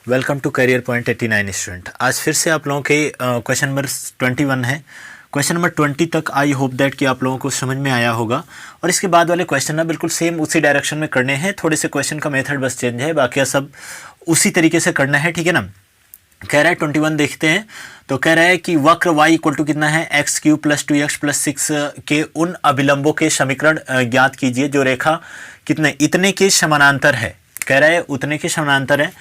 Welcome to career point 89 student. आज फिर से आप लोगों के क्वेश्चन नंबर 21 है। क्वेश्चन नंबर 20 तक आई होप दैट कि आप लोगों को समझ में आया होगा। और इसके बाद वाले क्वेश्चन ना बिल्कुल सेम उसी डायरेक्शन में करने हैं, थोड़े से क्वेश्चन का मेथड बस चेंज है, बाकी सब उसी तरीके से करना है, ठीक है ना। कह रहा है 21 देखते हैं। तो कह रहा है कि वक्र y इक्वल टू कितना है, x³ + 2x + 6 के उन अभिलंबों के समीकरण ज्ञात कीजिए जो रेखा कितने इतने के समानांतर है। कह रहा है उतने के समानांतर है।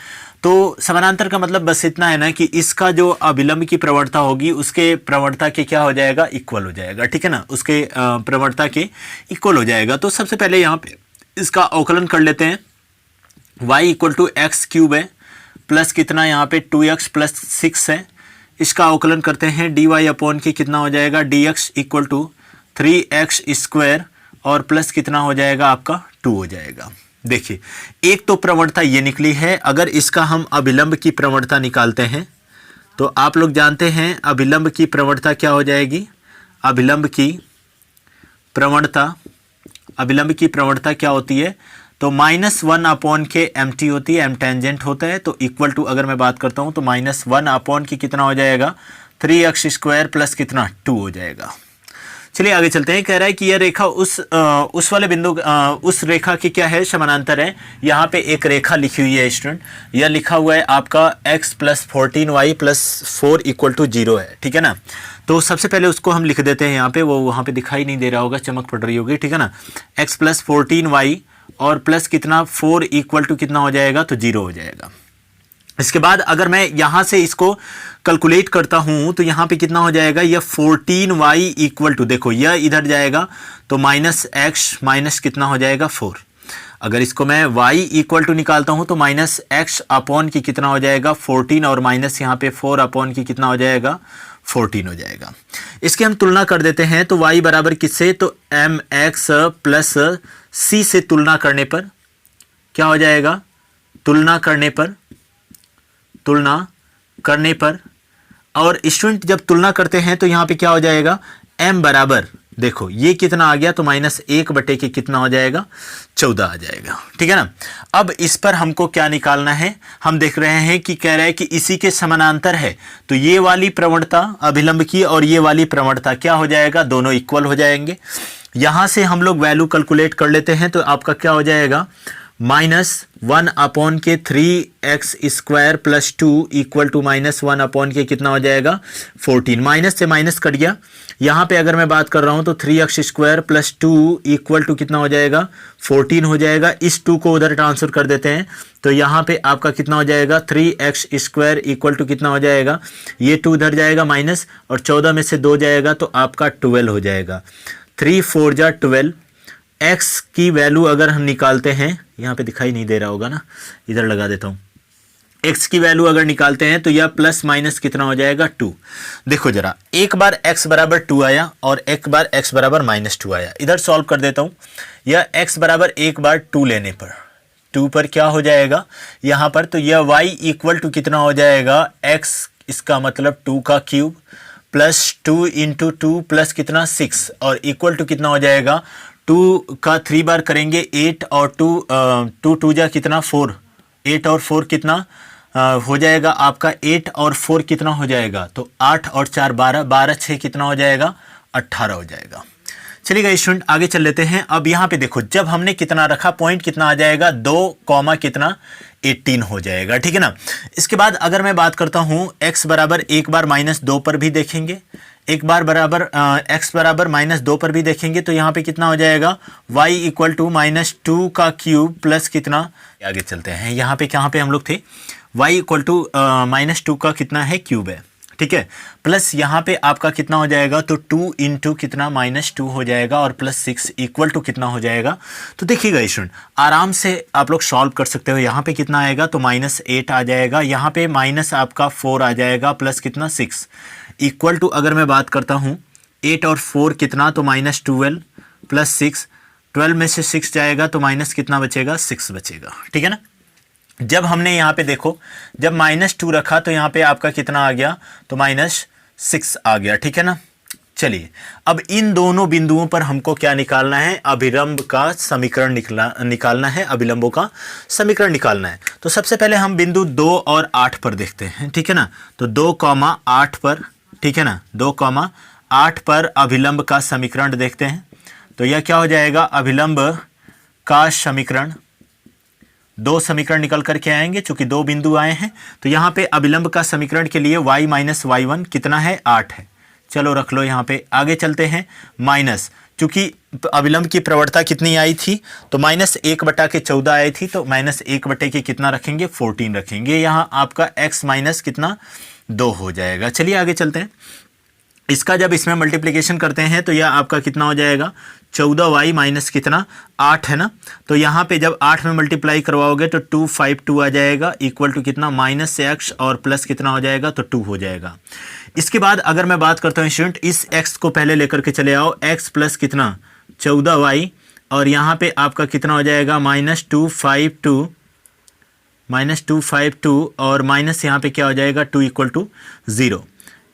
तो समानांतर का मतलब बस इतना है ना कि इसका जो अभिलंब की प्रवणता होगी उसके प्रवणता के क्या हो जाएगा, इक्वल हो जाएगा, ठीक है ना, उसके प्रवणता के इक्वल हो जाएगा। तो सबसे पहले यहाँ पे इसका अवकलन कर लेते हैं। y = x³ है प्लस कितना यहाँ पे 2x + 6 है। इसका अवकलन करते हैं, dy/के कितना हो जाएगा, dx = 3x² और प्लस कितना हो जाएगा आपका 2 हो जाएगा। देखिए एक तो प्रवणता ये निकली है। अगर इसका हम अभिलंब की प्रवणता निकालते हैं तो आप लोग जानते हैं अभिलंब की प्रवणता क्या हो जाएगी, अभिलंब की प्रवणता क्या होती है, तो -1/k mt होती है, m टेंजेंट होता है। तो इक्वल टू अगर मैं बात करता हूं तो -1/k कितना हो जाएगा, 3x² प्लस कितना 2 हो जाएगा। चलिए आगे चलते हैं। कह रहा है कि यह रेखा उस वाले बिंदु उस रेखा की क्या है, समानांतर है। यहाँ पे एक रेखा लिखी हुई है स्टूडेंट, यह लिखा हुआ है आपका x + 14y + 4 = 0 है, ठीक है ना। तो सबसे पहले उसको हम लिख देते हैं यहाँ पे, वो वहाँ पे दिखाई नहीं दे रहा होगा, चमक पड़ रही होगी, ठीक है ना। x + 14y और प्लस कितना 4 = कितना हो जाएगा, तो 0 हो जाएगा। इसके बाद अगर मैं यहां से इसको कैलकुलेट करता हूं तो यहां पे कितना हो जाएगा, यह 14y = देखो यह इधर जाएगा तो -x माइनस कितना हो जाएगा 4। अगर इसको मैं y = निकालता हूं तो -x/ की कितना हो जाएगा 14 और माइनस यहाँ पे 4/ की कितना हो जाएगा 14 हो जाएगा। इसकी हम तुलना कर देते हैं तो y बराबर किससे, तो mx + c से तुलना करने पर क्या हो जाएगा, तुलना करने पर और स्टूडेंट जब तुलना करते हैं तो यहां पे क्या हो जाएगा, m बराबर देखो ये कितना आ गया, तो -1/के कितना हो जाएगा 14 आ जाएगा, ठीक है ना। अब इस पर हमको क्या निकालना है, हम देख रहे हैं कि कह रहा है कि इसी के समानांतर है। तो ये वाली प्रवणता अभिलंब की और ये वाली प्रवणता क्या हो जाएगा, दोनों इक्वल हो जाएंगे। यहां से हम लोग वैल्यू कैलकुलेट कर लेते हैं तो आपका क्या हो जाएगा, -1/k 3x² + 2 = -1/k कितना हो जाएगा 14। माइनस से माइनस कट गया। यहाँ पे अगर मैं बात कर रहा हूँ तो 3x² + 2 = कितना हो जाएगा 14 हो जाएगा। इस 2 को उधर ट्रांसफर कर देते हैं तो यहाँ पे आपका कितना हो जाएगा 3x² = कितना हो जाएगा, ये 2 उधर जाएगा माइनस और 14 में से 2 जाएगा तो आपका 12 हो जाएगा। 3 4 जा 12। x की वैल्यू अगर हम निकालते हैं, यहाँ पे दिखाई नहीं दे रहा होगा ना, इधर लगा देता हूँ। x की वैल्यू अगर निकालते हैं तो यह प्लस माइनस कितना हो जाएगा 2। देखो जरा, एक बार x बराबर 2 आया और एक बार x बराबर -2 आया। इधर सॉल्व कर देता हूँ। यह x बराबर एक बार 2 लेने पर 2 पर क्या हो जाएगा यहाँ पर, तो यह y = कितना हो जाएगा x, इसका मतलब 2 का क्यूब प्लस 2 × 2 प्लस कितना 6 और इक्वल टू कितना हो जाएगा, 2 का 3 बार करेंगे 8 और 2 2 जा कितना 4, 8 और 4 कितना हो जाएगा आपका 8 और 4 कितना हो जाएगा, तो 8 और 4 12, 12 6 कितना हो जाएगा 18 हो जाएगा। चलिएगा स्टूडेंट आगे चल लेते हैं। अब यहाँ पे देखो जब हमने कितना रखा, पॉइंट कितना आ जाएगा 2, कितना 18 हो जाएगा, ठीक है ना। इसके बाद अगर मैं बात करता हूँ x बराबर एक बार -2 पर भी देखेंगे, एक बार बराबर x बराबर -2 पर भी देखेंगे तो यहाँ पे कितना हो जाएगा y = -2 का क्यूब प्लस कितना, आगे चलते हैं। यहाँ पे कहाँ पे हम लोग थे, y = -2 का कितना है क्यूब है, ठीक है, प्लस यहाँ पे आपका कितना हो जाएगा, तो 2 × कितना -2 हो जाएगा और प्लस 6 = कितना हो जाएगा। तो देखिएगा स्टूडेंट आराम से आप लोग सॉल्व कर सकते हो। यहाँ पे कितना आएगा, तो -8 आ जाएगा, यहाँ पे माइनस आपका 4 आ जाएगा प्लस कितना 6 इक्वल टू अगर मैं बात करता हूँ 8 और 4 कितना, तो -12 प्लस 6, 12 में से 6 जाएगा तो माइनस कितना बचेगा 6 बचेगा, ठीक है ना। जब हमने यहाँ पे देखो जब -2 रखा तो यहाँ पे आपका कितना आ गया, तो -6 आ गया, ठीक है ना। चलिए अब इन दोनों बिंदुओं पर हमको क्या निकालना है, अभिलंब का समीकरण निकालना है, अभिलंबों का समीकरण निकालना है। तो सबसे पहले हम बिंदु 2 और 8 पर देखते हैं, ठीक है ना। तो 2,8 पर, ठीक है ना, 2,8 पर अभिलंब का समीकरण देखते हैं। तो यह क्या हो जाएगा, अभिलंब का समीकरण, दो समीकरण निकल करके आएंगे चूंकि दो बिंदु आए हैं। तो यहां पे अभिलंब का समीकरण के लिए y माइनस y1 कितना है, 8 है। चलो रख लो यहाँ पे, आगे चलते हैं। माइनस, चूंकि अभिलंब की प्रवणता कितनी आई थी, तो -1/14 आई थी, तो -1 के कितना रखेंगे, 14 रखेंगे। यहाँ आपका x माइनस कितना, 2 हो जाएगा। चलिए आगे चलते हैं। इसका जब इसमें मल्टीप्लिकेशन करते हैं तो यह आपका कितना हो जाएगा, 14y माइनस कितना, 8 है ना। तो यहाँ पे जब 8 में मल्टीप्लाई करवाओगे तो 252 आ जाएगा, इक्वल टू कितना, -x और प्लस कितना हो जाएगा, तो 2 हो जाएगा। इसके बाद अगर मैं बात करता हूँ स्टूडेंट, इस x को पहले लेकर के चले आओ, x प्लस कितना, 14y, और यहाँ पे आपका कितना हो जाएगा, -252 और माइनस यहाँ पे क्या हो जाएगा, 2 इक्वल टू 0।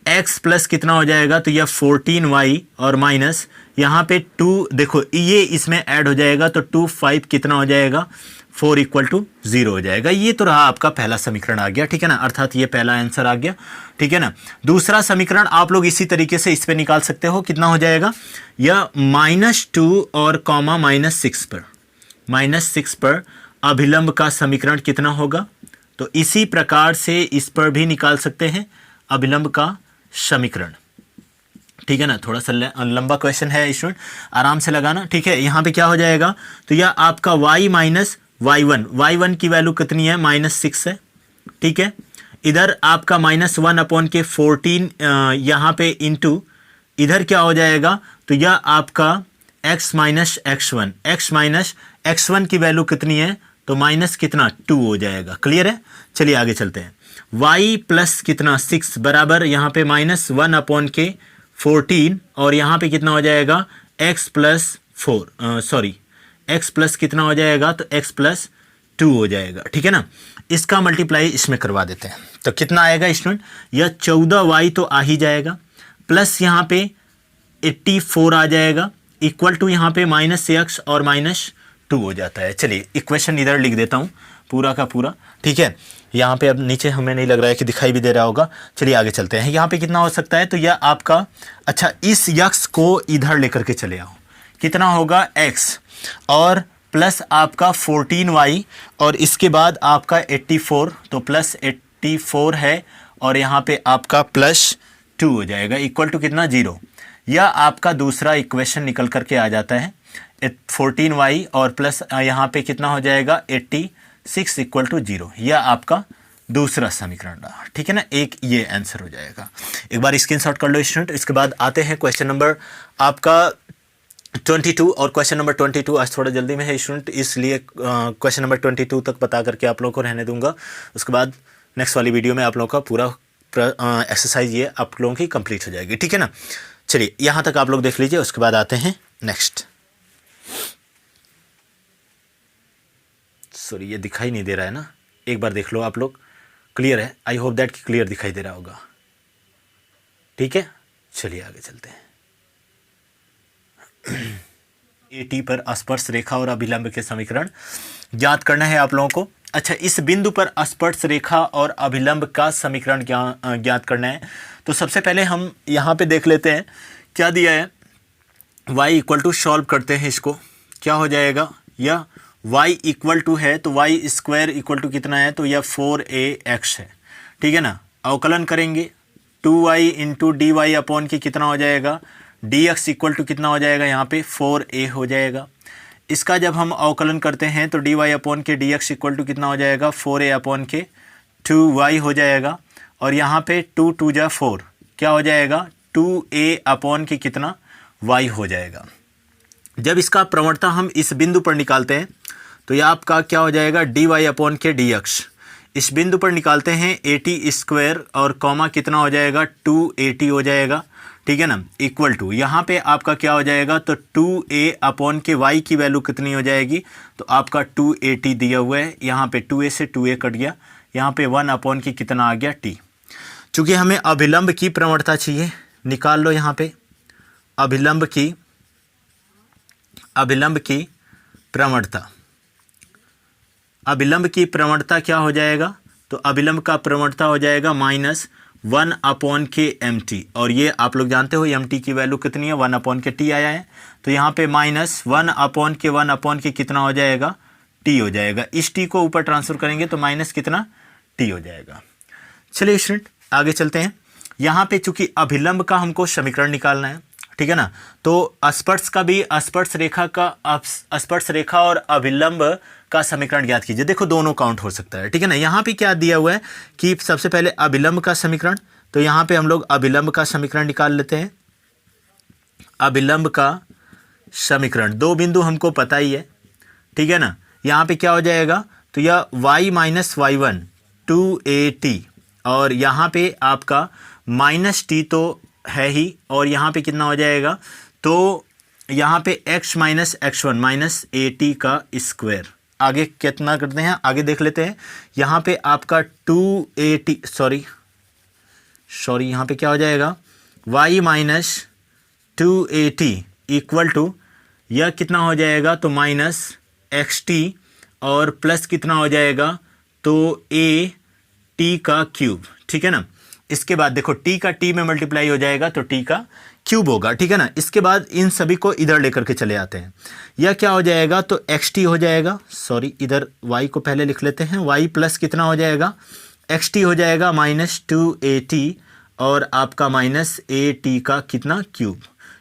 x प्लस कितना हो जाएगा, तो यह 14y और माइनस यहाँ पे 2, देखो ये इसमें ऐड हो जाएगा तो 25 कितना हो जाएगा, 4 इक्वल टू 0 हो जाएगा। ये तो रहा आपका पहला समीकरण आ गया, ठीक है ना, अर्थात ये पहला आंसर आ गया, ठीक है ना। दूसरा समीकरण आप लोग इसी तरीके से इस पे निकाल सकते हो, कितना हो जाएगा, यह -2 और कॉमा -6 पर, -6 पर अभिलंब का समीकरण कितना होगा। तो इसी प्रकार से इस पर भी निकाल सकते हैं अभिलंब का समीकरण, ठीक है ना। थोड़ा सा लंबा क्वेश्चन है स्टूडेंट, आराम से लगाना, ठीक है। यहाँ पे क्या हो जाएगा, तो यह आपका y माइनस y1 की वैल्यू कितनी है, -6 है, ठीक है। इधर आपका -1/14 यहाँ पे इंटू इधर क्या हो जाएगा, तो यह आपका x माइनस x1 की वैल्यू कितनी है, तो माइनस कितना, 2 हो जाएगा। क्लियर है। चलिए आगे चलते हैं। y प्लस कितना, 6 बराबर यहाँ पे -1/14 और यहाँ पे कितना हो जाएगा, x प्लस कितना हो जाएगा, तो x प्लस 2 हो जाएगा, ठीक है ना। इसका मल्टीप्लाई इसमें करवा देते हैं तो कितना आएगा स्टूडेंट, यह 14y तो आ ही जाएगा, प्लस यहाँ पे 84 आ जाएगा, इक्वल टू यहाँ पे -x और -2 हो जाता है। चलिए इक्वेशन इधर लिख देता हूँ पूरा का पूरा, ठीक है। यहाँ पे अब नीचे हमें नहीं लग रहा है कि दिखाई भी दे रहा होगा। चलिए आगे चलते हैं। यहाँ पे कितना हो सकता है, तो यह आपका, अच्छा इस यक्स को इधर लेकर के चले आओ, कितना होगा, x और प्लस आपका 14y और इसके बाद आपका 84, तो प्लस 84 है और यहाँ पे आपका +2 हो जाएगा, इक्वल टू कितना, 0। यह आपका दूसरा इक्वेशन निकल करके आ जाता है, 14y और प्लस यहाँ पे कितना हो जाएगा, 86 इक्वल टू 0। यह आपका दूसरा समीकरण रहा, ठीक है ना। एक ये आंसर हो जाएगा। एक बार स्क्रीनशॉट कर लो स्टूडेंट। इसके बाद आते हैं क्वेश्चन नंबर आपका 22, और क्वेश्चन नंबर 22 आज थोड़ा जल्दी में है स्टूडेंट, इसलिए क्वेश्चन नंबर 22 तक बता करके आप लोगों को रहने दूंगा। उसके बाद नेक्स्ट वाली वीडियो में आप लोगों का पूरा एक्सरसाइज ये आप लोगों की कंप्लीट हो जाएगी, ठीक है ना। चलिए यहाँ तक आप लोग देख लीजिए, उसके बाद आते हैं नेक्स्ट। सॉरी ये दिखाई नहीं दे रहा है ना, एक बार देख लो आप लोग। क्लियर है, आई होप दैट कि क्लियर दिखाई दे रहा होगा, ठीक है। चलिए आगे चलते हैं। AT पर स्पर्श रेखा और अभिलंब के समीकरण ज्ञात करना है आप लोगों को। अच्छा, इस बिंदु पर स्पर्श रेखा और अभिलंब का समीकरण ज्ञात करना है। तो सबसे पहले हम यहाँ पे देख लेते हैं क्या दिया है, y इक्वल टू, सॉल्व करते हैं इसको, क्या हो जाएगा, यह y इक्वल टू है तो y स्क्वायर इक्वल टू कितना है, तो यह 4ax है, ठीक है ना। अवकलन करेंगे 2y into D Y upon के कितना हो जाएगा, dx इक्वल टू कितना हो जाएगा, यहाँ पे 4a हो जाएगा। इसका जब हम अवकलन करते हैं तो dy अपॉन के dx इक्वल टू कितना हो जाएगा, 4a अपॉन के 2y हो जाएगा, और यहाँ पे 2 2 जा 4 क्या हो जाएगा, 2a अपॉन के कितना, y हो जाएगा। जब इसका प्रवणता हम इस बिंदु पर निकालते हैं तो यह आपका क्या हो जाएगा, dy अपॉन के dx। इस बिंदु पर निकालते हैं AT स्क्वायर और कॉमा कितना हो जाएगा, 2AT हो जाएगा, ठीक है ना, इक्वल टू यहाँ पे आपका क्या हो जाएगा, तो 2a अपॉन के y की वैल्यू कितनी हो जाएगी, तो आपका 2AT दिया हुआ है, यहाँ पे 2a से 2a कट गया, यहाँ पे 1 अपॉन की कितना आ गया, t। चूँकि हमें अभिलंब की प्रवणता चाहिए, निकाल लो यहाँ पे अभिलंब की प्रवणता, अभिलंब की प्रवणता क्या हो जाएगा, तो अभिलंब का प्रवणता हो जाएगा -1/k/mt, और ये आप लोग जानते हो mt की वैल्यू कितनी है, 1/t आया है, तो यहाँ पे -1/k कितना हो जाएगा, t हो जाएगा। इस t को ऊपर ट्रांसफर करेंगे तो माइनस कितना t हो जाएगा। चलिए स्टूडेंट आगे चलते हैं। यहाँ पे चूंकि अभिलंब का हमको समीकरण निकालना है, ठीक है ना, तो स्पर्श का भी, स्पर्श रेखा और अभिलंब का समीकरण ज्ञात कीजिए। देखो दोनों काउंट हो सकता है, ठीक है ना। यहाँ पे क्या दिया हुआ है कि सबसे पहले अभिलंब का समीकरण, तो यहाँ पे हम लोग अभिलंब का समीकरण निकाल लेते हैं। अभिलंब का समीकरण, दो बिंदु हमको पता ही है, ठीक है ना। यहाँ पे क्या हो जाएगा, तो यह y - y1 2at, और यहाँ पे आपका -t तो है ही, और यहाँ पे कितना हो जाएगा, तो यहाँ पे x - x1 -at का स्क्वायर। आगे कितना करते हैं, आगे देख लेते हैं। यहाँ पे आपका 2at, सॉरी यहाँ पे क्या हो जाएगा, y - 2at इक्वल टू, यह कितना हो जाएगा, तो -xt, और प्लस कितना हो जाएगा, तो at का क्यूब, ठीक है ना। इसके बाद देखो t का t में मल्टीप्लाई हो जाएगा तो t का क्यूब होगा, ठीक है ना। इसके बाद इन सभी को इधर लेकर के चले आते हैं, यह क्या हो जाएगा, तो xt हो जाएगा, सॉरी इधर y को पहले लिख लेते हैं, y प्लस कितना हो जाएगा, xt हो जाएगा -2at, और आपका -at का कितना क्यूब,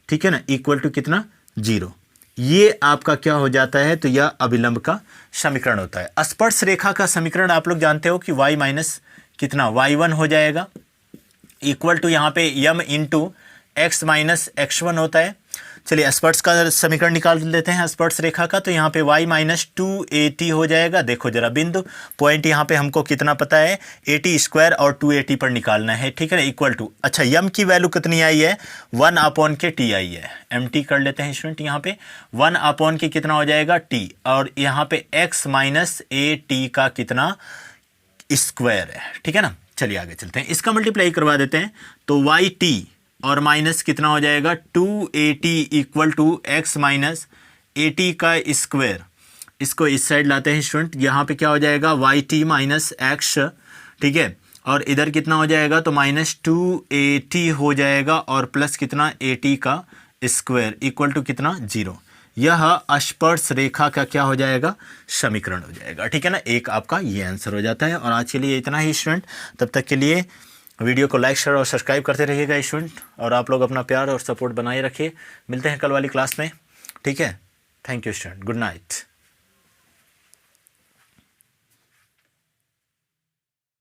ठीक है ना, इक्वल टू कितना 0। ये आपका क्या हो जाता है, तो यह अभिलंब का समीकरण होता है। स्पर्श रेखा का समीकरण आप लोग जानते हो कि y माइनस कितना y1 हो जाएगा, इक्वल टू यहाँ पे m इंटू x - x1 होता है। चलिए स्पर्श का समीकरण निकाल लेते हैं स्पर्श रेखा का, तो यहाँ पे y - 2at हो जाएगा। देखो जरा बिंदु पॉइंट यहाँ पे हमको कितना पता है, at² और 2at पर निकालना है, ठीक है ना, इक्वल टू, अच्छा m की वैल्यू कितनी आई है, 1/k आई है, mt कर लेते हैं स्टूडेंट। यहाँ पे 1/k कितना हो जाएगा t, और यहाँ पे x - at का कितना स्क्वायर है, ठीक है ना। चलिए आगे चलते हैं, इसका मल्टीप्लाई करवा देते हैं, तो yt और माइनस कितना हो जाएगा, 2at equal to x - at का स्क्वायर। इसको इस साइड लाते हैं स्टूडेंट, यहाँ पे क्या हो जाएगा, yt - x, ठीक है, और इधर कितना हो जाएगा, तो -2at हो जाएगा, और प्लस कितना at का स्क्वायर इक्वल टू कितना 0। यह स्पर्श रेखा का क्या हो जाएगा, समीकरण हो जाएगा, ठीक है ना। एक आपका ये आंसर हो जाता है। और आज के लिए इतना ही स्टूडेंट, तब तक के लिए वीडियो को लाइक शेयर और सब्सक्राइब करते रहिएगा स्टूडेंट, और आप लोग अपना प्यार और सपोर्ट बनाए रखिए। मिलते हैं कल वाली क्लास में, ठीक है। Thank you student, good night.